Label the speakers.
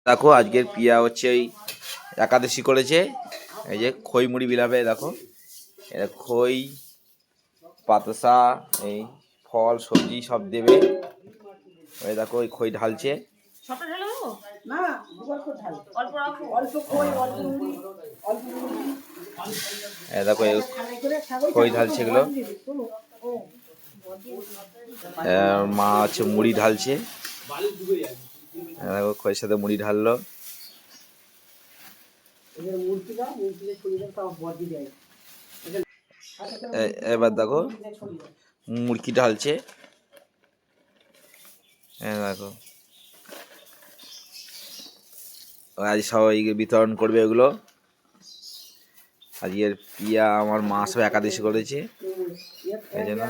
Speaker 1: দেখো আজকের পিয়া হচ্ছে ওই একাদশী করেছে। এই যে খই মুড়ি বিলাবে, দেখো এটা খই পাতসা এই ফল সবজি সব দেবে। ওই দেখো ওই খই ঢালছে। দেখো খই ঢালছে এগুলো। মা হচ্ছে মুড়ি ঢালছে। দেখো খইয়ের সাথে মুড়ি ঢাললো। এবার দেখো মুড়কি ঢালছে। দেখো আজ সবাই বিতরণ করবে এগুলো। আজকের পিয়া আমার মা সব একাদশী করেছে, এই জন্য